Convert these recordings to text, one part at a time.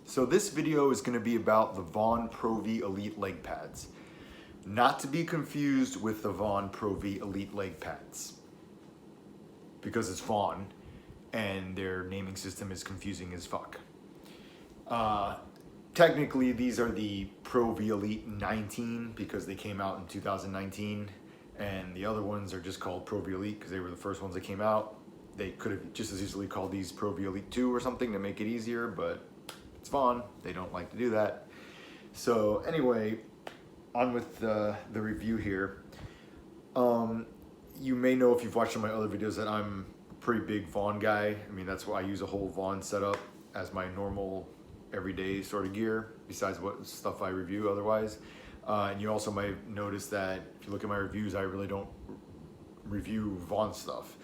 So this video is going to be about the Vaughn Pro V Elite leg pads. Not to be confused with the Vaughn Pro V Elite leg pads, because it's Vaughn and their naming system is confusing as fuck. Technically these are the Pro V Elite 19 because they came out in 2019, and the other ones are just called Pro V Elite because they were the first ones that came out. They could have just as easily called these Pro V Elite 2 or something to make it easier, but it's Vaughn, they don't like to do that. So anyway, on with the review here. You may know if you've watched some of my other videos that I'm a pretty big Vaughn guy. I mean, that's why I use a whole Vaughn setup as my normal everyday sort of gear, besides what stuff I review otherwise. And you also might notice that if you look at my reviews, I really don't review Vaughn stuff.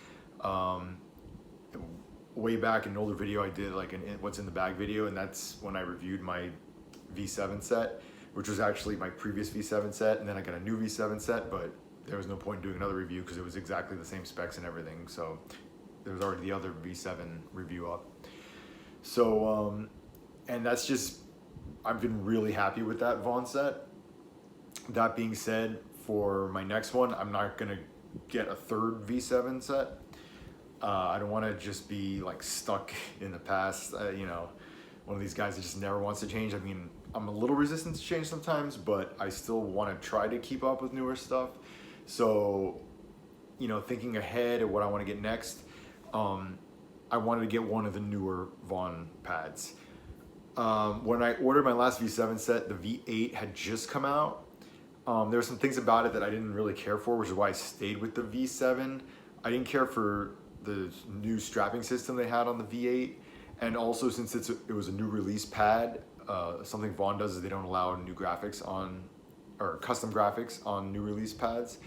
Way back in an older video I did like an what's in the bag video, and that's when I reviewed my V7 set, which was actually my previous V7 set, and then I got a new V7 set, but there was no point in doing another review because it was exactly the same specs and everything, so there was already the other V7 review up. So and that's just, I've been really happy with that Vaughn set. That being said, for my next one, I'm not gonna get a third V7 set. I don't want to just be like stuck in the past, you know, one of these guys that just never wants to change. I mean, I'm a little resistant to change sometimes, but I still want to try to keep up with newer stuff. So, you know, thinking ahead of what I want to get next, I wanted to get one of the newer Vaughn pads. When I ordered my last V7 set, the V8 had just come out. There were some things about it that I didn't really care for, which is why I stayed with the V7. I didn't care for the new strapping system they had on the V8, and also since it was a new release pad, something Vaughn does is they don't allow new graphics on, or custom graphics on new release pads,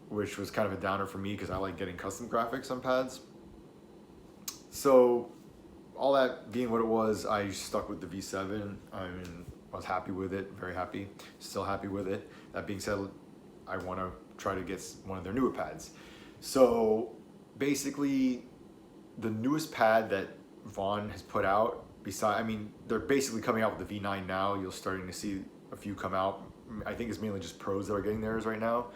which was kind of a downer for me because I like getting custom graphics on pads. So all that being what it was, I stuck with the V7. I mean, I was happy with it, very happy, still happy with it. That being said, I want to try to get one of their newer pads. So basically, the newest pad that Vaughn has put out, I mean, they're basically coming out with the V9 now. You're starting to see a few come out. I think it's mainly just pros that are getting theirs right now.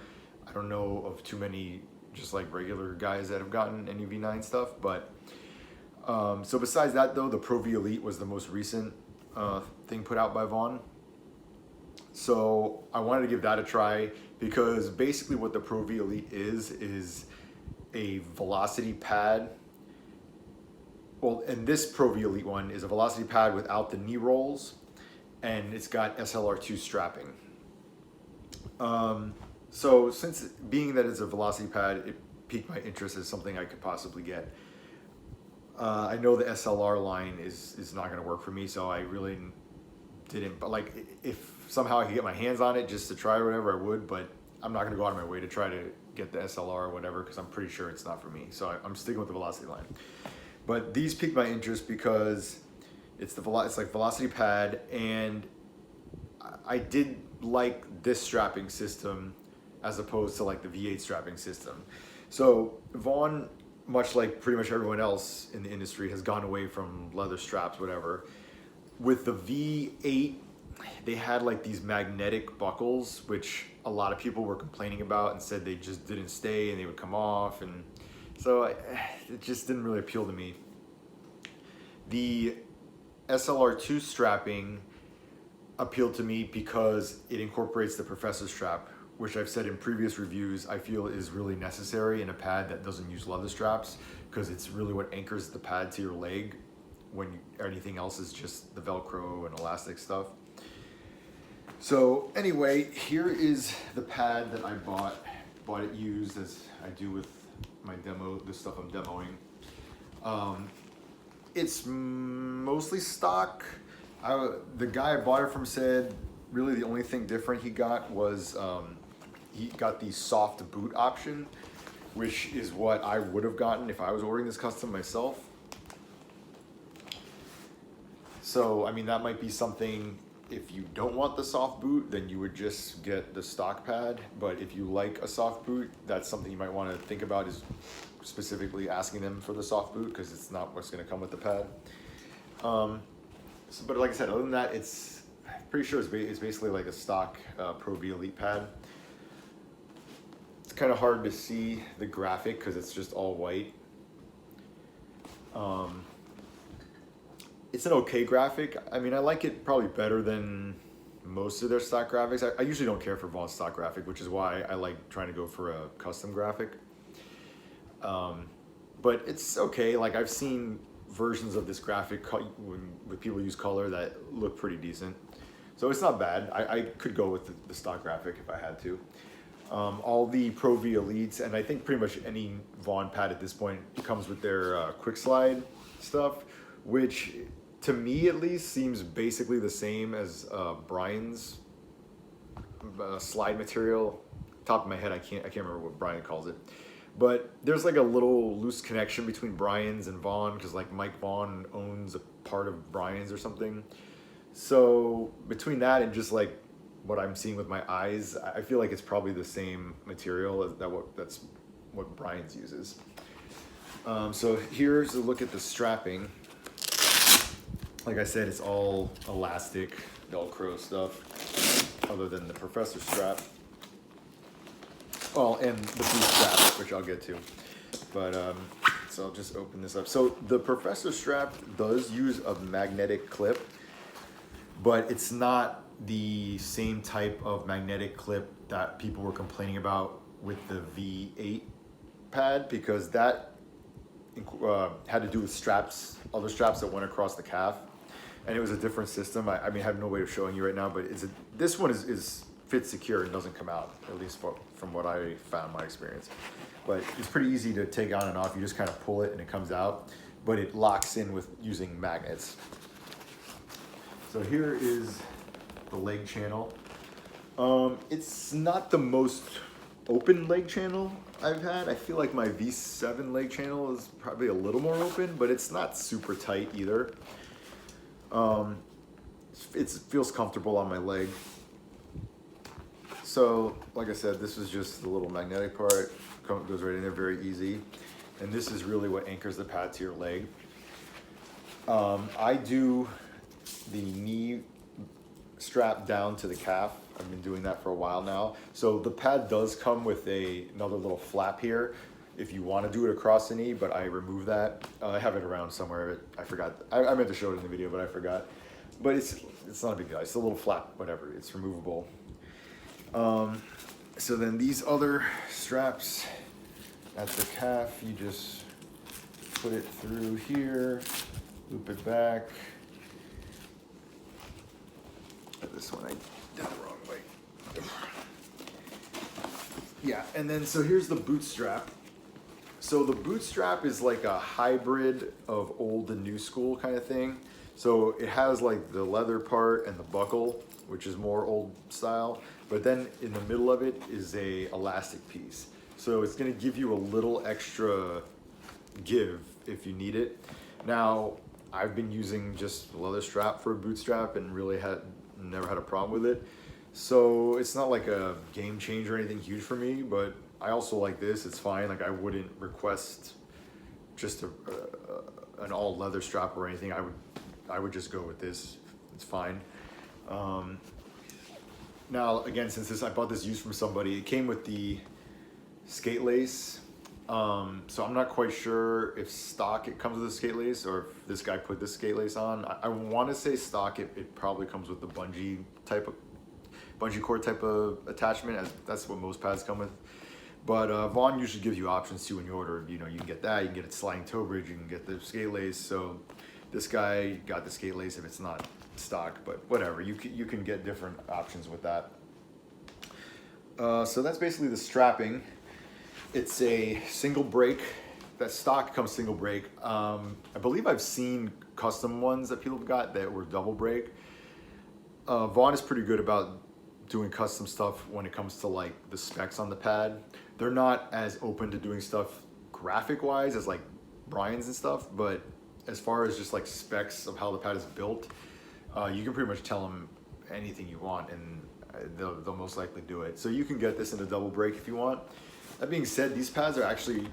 I don't know of too many just like regular guys that have gotten any V9 stuff, but so besides that though, the Pro V Elite was the most recent thing put out by Vaughn. So I wanted to give that a try because basically what the Pro V Elite is a velocity pad. Well, and this Pro V Elite one is a velocity pad without the knee rolls, and it's got SLR2 strapping. So since being that it's a velocity pad, it piqued my interest as something I could possibly get. I know the SLR line is not going to work for me, so I really didn't. But like, if somehow I could get my hands on it just to try or whatever, I would. But I'm not going to go out of my way to try to get the SLR or whatever because I'm pretty sure it's not for me. So I'm sticking with the velocity line. But these piqued my interest because it's like velocity pad, and I did like this strapping system as opposed to like the V8 strapping system. So Vaughn, much like pretty much everyone else in the industry, has gone away from leather straps, whatever. With the V8, they had like these magnetic buckles, which a lot of people were complaining about and said they just didn't stay and they would come off, and so it just didn't really appeal to me. The SLR2 strapping appealed to me because it incorporates the professor strap, which I've said in previous reviews I feel is really necessary in a pad that doesn't use leather straps, because it's really what anchors the pad to your leg when anything else is just the Velcro and elastic stuff. So anyway, here is the pad that I bought it used, as I do with my demo, the stuff I'm demoing. It's mostly stock. The guy I bought it from said really the only thing different he got was he got the soft boot option, which is what I would have gotten if I was ordering this custom myself. So I mean, that might be something. If you don't want the soft boot, then you would just get the stock pad. But if you like a soft boot, that's something you might want to think about, is specifically asking them for the soft boot, because it's not what's going to come with the pad. So, but like I said, other than that, it's pretty sure it's basically like a stock Pro V Elite pad. It's kind of hard to see the graphic because it's just all white. It's an okay graphic. I mean, I like it probably better than most of their stock graphics. I usually don't care for Vaughn's stock graphic, which is why I like trying to go for a custom graphic. But it's okay. Like, I've seen versions of this graphic with people use color that look pretty decent. So it's not bad. I could go with the stock graphic if I had to. All the Pro V Elites, and I think pretty much any Vaughn pad at this point comes with their quick slide stuff, which to me at least seems basically the same as Brian's slide material. Top of my head, I can't remember what Brian calls it. But there's like a little loose connection between Brian's and Vaughn, because like Mike Vaughn owns a part of Brian's or something. So between that and just like what I'm seeing with my eyes, I feel like it's probably the same material as that's what Brian's uses. So here's a look at the strapping. Like I said, it's all elastic, Velcro stuff, other than the Professor strap. Well, and the boot strap, which I'll get to. But, so I'll just open this up. So the Professor strap does use a magnetic clip, but it's not the same type of magnetic clip that people were complaining about with the V8 pad, because that had to do with straps, other straps that went across the calf, and it was a different system. I mean, I have no way of showing you right now, but this one is fits secure and doesn't come out, at least from what I found my experience. But it's pretty easy to take on and off. You just kind of pull it and it comes out, but it locks in with using magnets. So here is the leg channel. It's not the most open leg channel I've had. I feel like my V7 leg channel is probably a little more open, but it's not super tight either. It feels comfortable on my leg. So, like I said, this is just the little magnetic part. Goes right in there, very easy. And this is really what anchors the pad to your leg. I do the knee strap down to the calf. I've been doing that for a while now. So the pad does come with another little flap here if you want to do it across the knee, but I removed that. I have it around somewhere. I forgot. I meant to show it in the video, but I forgot. But it's not a big deal. It's a little flap, whatever. It's removable. So then these other straps at the calf, you just put it through here, loop it back. This one I did the wrong way. Yeah, and then so here's the boot strap. So the boot strap is like a hybrid of old and new school kind of thing. So it has like the leather part and the buckle, which is more old style, but then in the middle of it is a elastic piece. So it's gonna give you a little extra give if you need it. Now, I've been using just a leather strap for a boot strap and really never had a problem with it. So it's not like a game changer or anything huge for me, but I also like this, it's fine. Like, I wouldn't request just an all leather strap or anything. I would just go with this, it's fine. Now, again, since I bought this used from somebody, it came with the skate lace. So I'm not quite sure if stock it comes with a skate lace or if this guy put this skate lace on. I want to say stock it probably comes with the bungee cord type of attachment, as that's what most pads come with. But Vaughn usually gives you options too when you order. You know, you can get that, you can get a sliding toe bridge, you can get the skate lace. So this guy got the skate lace if it's not stock, but whatever, you can get different options with that. So that's basically the strapping. It's a single brake. That stock comes single brake. I believe I've seen custom ones that people have got that were double brake. Vaughn is pretty good about doing custom stuff when it comes to like the specs on the pad. They're not as open to doing stuff graphic wise as like Brian's and stuff, but as far as just like specs of how the pad is built, you can pretty much tell them anything you want and they'll most likely do it. So you can get this in a double brake if you want. That being said, these pads are actually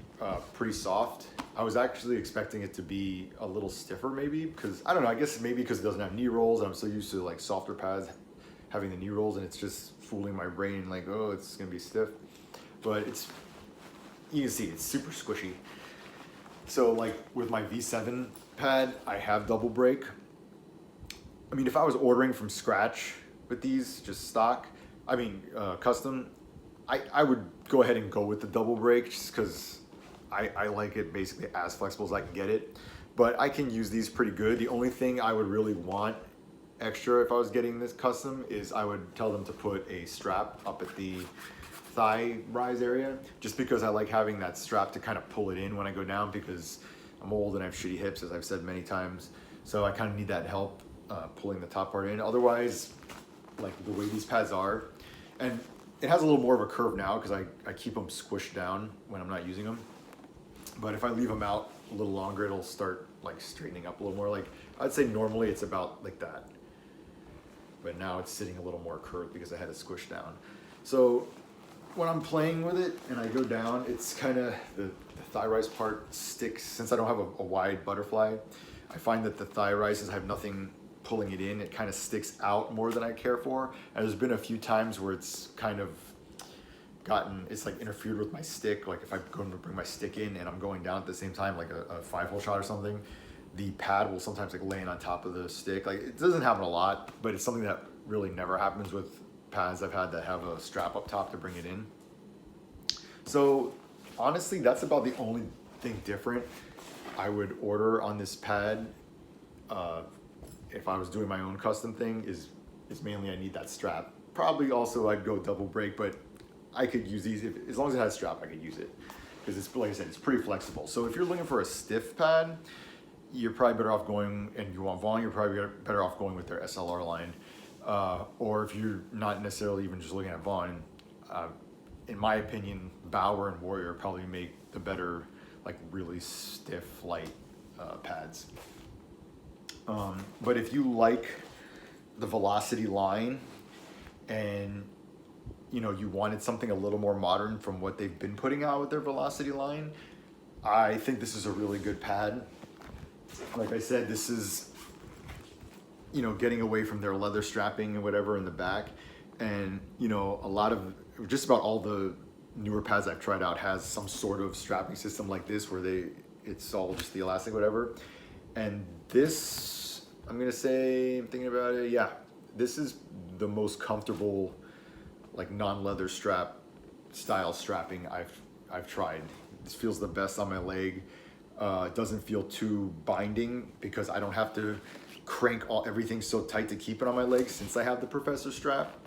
pretty soft. I was actually expecting it to be a little stiffer maybe, because I don't know, I guess maybe because it doesn't have knee rolls, and I'm so used to like softer pads having the knee rolls, and it's just fooling my brain like, oh, it's gonna be stiff. But it's, you can see it's super squishy. So like with my V7 pad, I have double brake. I mean, if I was ordering from scratch with these, just stock, custom, I would go ahead and go with the double brake just because I like it basically as flexible as I can get it. But I can use these pretty good. The only thing I would really want extra if I was getting this custom is I would tell them to put a strap up at the thigh rise area, just because I like having that strap to kind of pull it in when I go down, because I'm old and I have shitty hips, as I've said many times. So I kind of need that help pulling the top part in. Otherwise, like the way these pads are, and it has a little more of a curve now because I keep them squished down when I'm not using them. But if I leave them out a little longer, it'll start like straightening up a little more. Like I'd say normally it's about like that, but now it's sitting a little more curved because I had it squished down. So when I'm playing with it and I go down, it's kind of the thigh rise part sticks. Since I don't have a wide butterfly, I find that the thigh rises have nothing pulling it in. It kind of sticks out more than I care for. And there's been a few times where it's kind of it's like interfered with my stick. Like if I'm going to bring my stick in and I'm going down at the same time, like a 5-hole shot or something, the pad will sometimes like laying on top of the stick. Like it doesn't happen a lot, but it's something that really never happens with pads I've had that have a strap up top to bring it in. So honestly, that's about the only thing different I would order on this pad. If I was doing my own custom thing, is mainly I need that strap. Probably also I'd go double brake, but I could use these as long as it has a strap. I could use it because it's, like I said, it's pretty flexible. So if you're looking for a stiff pad, you're probably better off going, and you want Vaughn, you're probably better off going with their SLR line. Or if you're not necessarily even just looking at Vaughn, in my opinion, Bauer and Warrior probably make the better, like really stiff, light pads. But if you like the Velocity line and you wanted something a little more modern from what they've been putting out with their Velocity line, I think this is a really good pad. Like I said, this is, getting away from their leather strapping and whatever in the back. And, a lot of, just about all the newer pads I've tried out has some sort of strapping system like this where it's all just the elastic, whatever. And this, I'm thinking about it, yeah, this is the most comfortable, like non-leather strap style strapping I've tried. This feels the best on my leg. It doesn't feel too binding because I don't have to crank everything so tight to keep it on my leg since I have the Professor strap.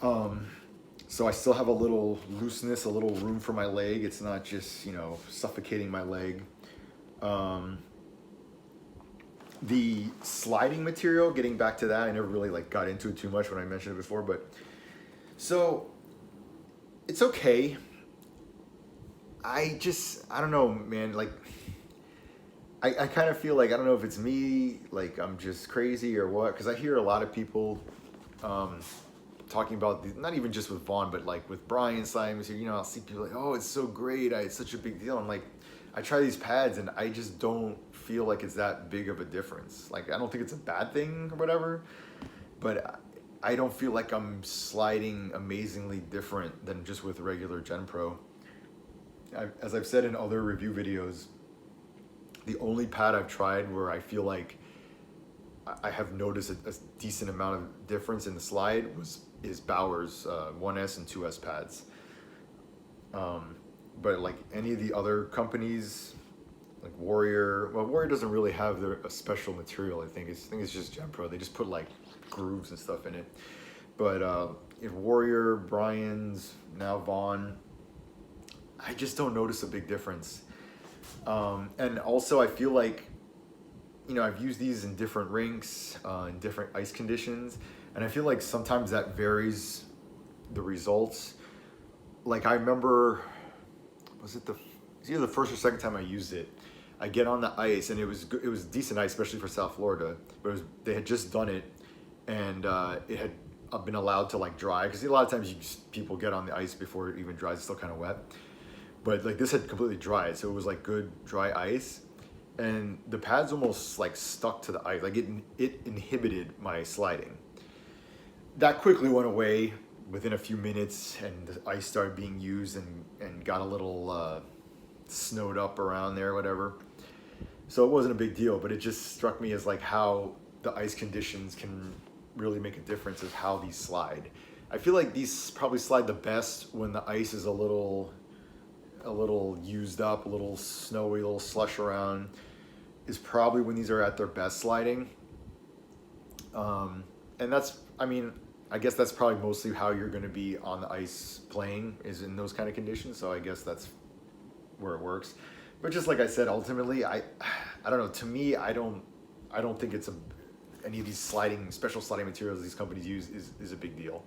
So I still have a little looseness, a little room for my leg. It's not just, suffocating my leg. The sliding material, getting back to that, I never really got into it too much when I mentioned it before, but so it's okay. I don't know, man, I kind of feel like, I don't know if it's me, I'm just crazy or what, because I hear a lot of people talking about, not even just with Vaughn, but with Brian Simons, I'll see people oh, it's so great, it's such a big deal. I'm like, I try these pads and I just don't feel like it's that big of a difference. I don't think it's a bad thing or whatever, but I don't feel like I'm sliding amazingly different than just with regular Gen Pro. As I've said in other review videos, the only pad I've tried where I feel like I have noticed a decent amount of difference in the slide is Bauer's 1S and 2S pads. But any of the other companies, Warrior doesn't really have a special material. I think it's just Gen Pro. They just put grooves and stuff in it. But Warrior, Brian's, now Vaughn, I just don't notice a big difference. And also I feel like, I've used these in different rinks, in different ice conditions, and I feel like sometimes that varies the results. I remember, it's either the first or second time I used it, I get on the ice and it was decent ice, especially for South Florida, but they had just done it, and it had been allowed to dry, because a lot of times people get on the ice before it even dries, it's still kind of wet. but like this had completely dried, so it was like good dry ice, and the pads almost like stuck to the ice, like it inhibited my sliding. That quickly went away within a few minutes, and the ice started being used and got a little snowed up around there, whatever. So it wasn't a big deal, but it just struck me as like how the ice conditions can really make a difference of how these slide. I feel like these probably slide the best when the ice is a little used up, a little snowy, a little slush around, is probably when these are at their best sliding. And that's, I mean, I guess that's probably mostly how you're going to be on the ice playing, is in those kind of conditions. So I guess that's where it works. But just like I said, ultimately, I don't know. To me, I don't think it's any of these special sliding materials these companies use is a big deal.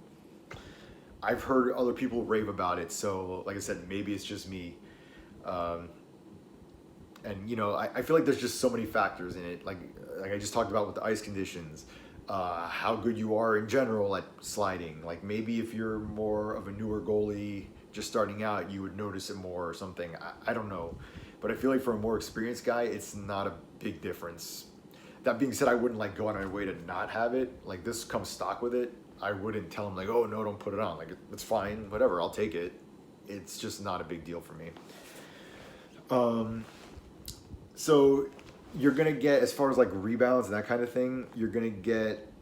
I've heard other people rave about it, so like I said, maybe it's just me. And you know, I feel like there's just so many factors in it. Like I just talked about with the ice conditions, how good you are in general at sliding. Like maybe if you're more of a newer goalie, just starting out, you would notice it more or something. I don't know. But I feel like for a more experienced guy, it's not a big difference. That being said, I wouldn't like go on my way to not have it. Like this comes stock with it. I wouldn't tell him like, oh no, don't put it on. Like it's fine, whatever, I'll take it. It's just not a big deal for me. So you're gonna get, as far as like rebounds and that kind of thing, you're gonna get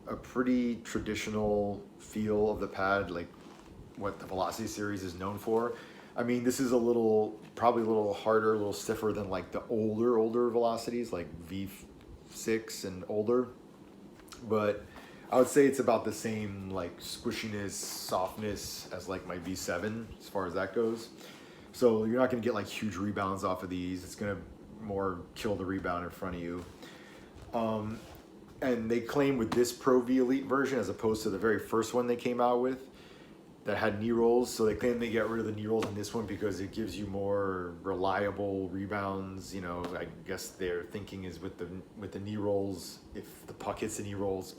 a pretty traditional feel of the pad, like what the Velocity series is known for. I mean, this is probably a little harder, a little stiffer than like the older Velocities, like V6 and older. But I would say it's about the same like squishiness, softness as like my V7 as far as that goes. So you're not gonna get like huge rebounds off of these. It's gonna more kill the rebound in front of you. And they claim with this Pro V Elite version, as opposed to the very first one they came out with, that had knee rolls. So they claim they get rid of the knee rolls in this one because it gives you more reliable rebounds. You know, I guess their thinking is with the knee rolls, if the puck hits the knee rolls,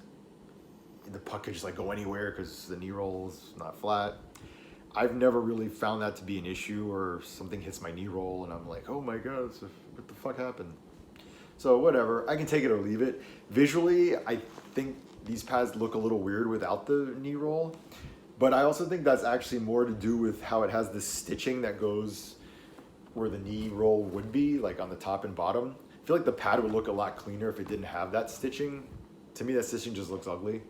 the puck could just like go anywhere because the knee roll's not flat. I've never really found that to be an issue, or something hits my knee roll and I'm like, oh my god, what the fuck happened? So whatever, I can take it or leave it. Visually, I think these pads look a little weird without the knee roll. But I also think that's actually more to do with how it has this stitching that goes where the knee roll would be, like on the top and bottom. I feel like the pad would look a lot cleaner if it didn't have that stitching. To me, that stitching just looks ugly.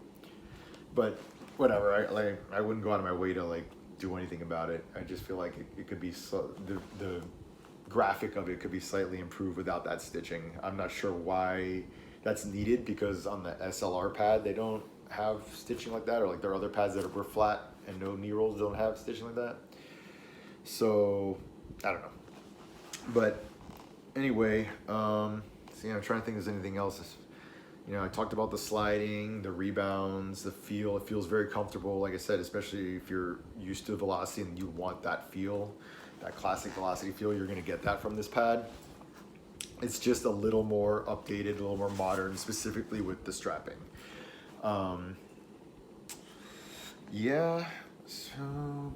But whatever, I wouldn't go out of my way to like do anything about it. I just feel like it could be, the graphic of it could be slightly improved without that stitching. I'm not sure why that's needed, because on the SLR pad, they don't have stitching like that, or like there are other pads that were flat and no knee rolls don't have stitching like that. So I don't know. But anyway, so yeah, I'm trying to think if there's anything else. You know, I talked about the sliding, the rebounds, the feel. It feels very comfortable, like I said, especially if you're used to Velocity and you want that feel, that classic Velocity feel. You're gonna get that from this pad. It's just a little more updated, a little more modern, specifically with the strapping. Yeah, so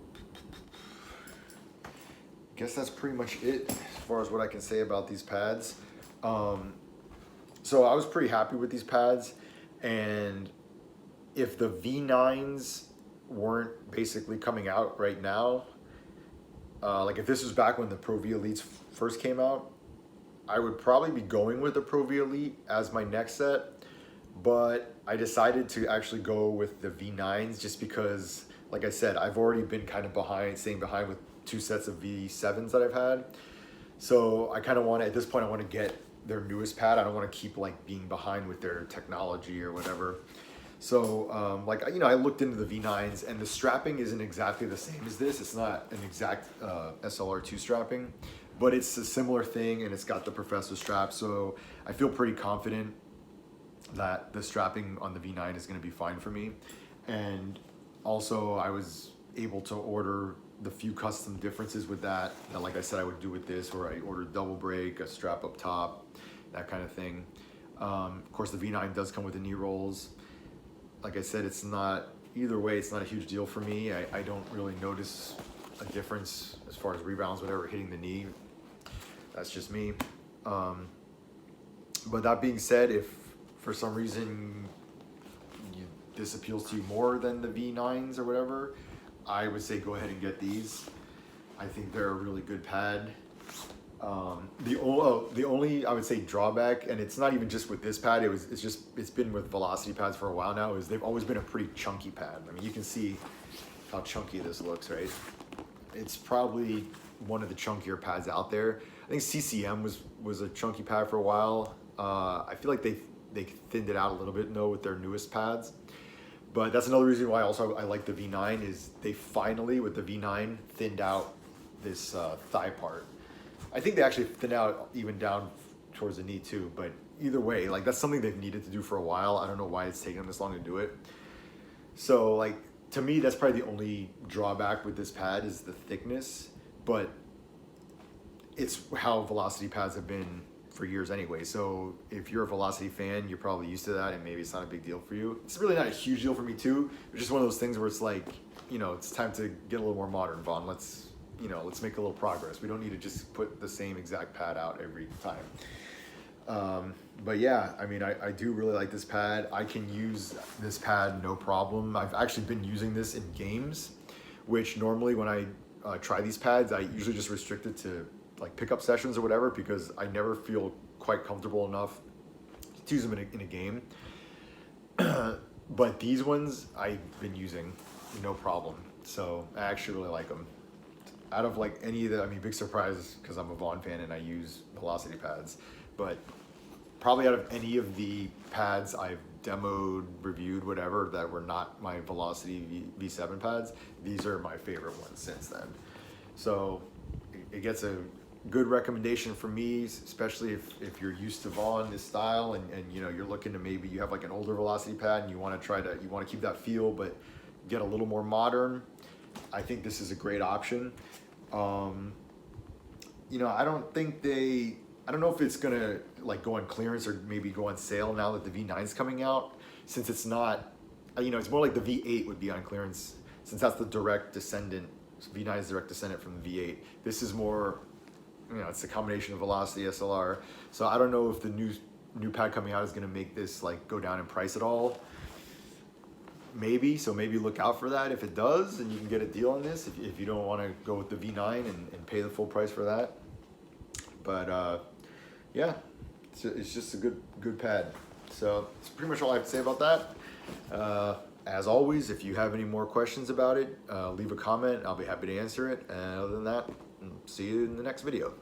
guess that's pretty much it as far as what I can say about these pads. So I was pretty happy with these pads, and if the V9s weren't basically coming out right now, like if this was back when the Pro V Elites first came out, I would probably be going with the Pro V Elite as my next set. But I decided to actually go with the V9s just because, like I said, I've already been kind of staying behind with 2 sets of V7s that I've had. So I kind of want to, at this point, I want to get their newest pad. I don't want to keep like being behind with their technology or whatever. So like, you know, I looked into the V9s, and the strapping isn't exactly the same as this. It's not an exact SLR2 strapping, but it's a similar thing, and it's got the Professor strap. So I feel pretty confident that the strapping on the V9 is going to be fine for me. And also I was able to order the few custom differences with that, like I said I would do with this, where I ordered double break, a strap up top, that kind of thing. Of course the V9 does come with the knee rolls. Like I said, it's not, either way, it's not a huge deal for me. I don't really notice a difference as far as rebounds, whatever, hitting the knee. That's just me. But that being said, if for some reason this appeals to you more than the V9s or whatever, I would say go ahead and get these. I think they're a really good pad. The only I would say drawback, and it's not even just with this pad, it's been with Velocity pads for a while now, is they've always been a pretty chunky pad. I mean, you can see how chunky this looks, right? It's probably one of the chunkier pads out there. I think CCM was a chunky pad for a while. I feel like they thinned it out a little bit though with their newest pads. But that's another reason why also I like the V9 is they finally, with the V9, thinned out this thigh part. I think they actually thinned out even down towards the knee too, but either way, like that's something they've needed to do for a while. I don't know why it's taken them this long to do it. So like, to me, that's probably the only drawback with this pad is the thickness, but it's how Velocity pads have been for years anyway. So if you're a Velocity fan, you're probably used to that and maybe it's not a big deal for you. It's really not a huge deal for me too. It's just one of those things where it's like, you know, it's time to get a little more modern, Vaughn. Let's make a little progress. We don't need to just put the same exact pad out every time. But yeah, I mean, I do really like this pad. I can use this pad no problem. I've actually been using this in games, which normally when I try these pads, I usually just restrict it to like pickup sessions or whatever, because I never feel quite comfortable enough to use them in a game. But these ones I've been using no problem. So I actually really like them. Out of like any of the, I mean, big surprise because I'm a Vaughn fan and I use Velocity pads, but probably out of any of the pads I've demoed, reviewed, whatever, that were not my Velocity V7 pads, these are my favorite ones since then. So it gets a good recommendation from me, especially if you're used to Vaughn, this style, and you know, you're looking to maybe you have like an older Velocity pad and you want to keep that feel, but get a little more modern. I think this is a great option. You know, I don't know if it's gonna like go on clearance or maybe go on sale now that the V9's coming out, since it's not, you know, it's more like the V8 would be on clearance, since that's the direct descendant. V9 is direct descendant from the V8. This is more, you know, it's a combination of Velocity SLR. So I don't know if the new pad coming out is gonna make this like go down in price at all. Maybe, so maybe look out for that if it does, and you can get a deal on this if you don't want to go with the V9 and pay the full price for that. But yeah, it's just a good pad. So that's pretty much all I have to say about that. As always, if you have any more questions about it, leave a comment. I'll be happy to answer it. And other than that, see you in the next video.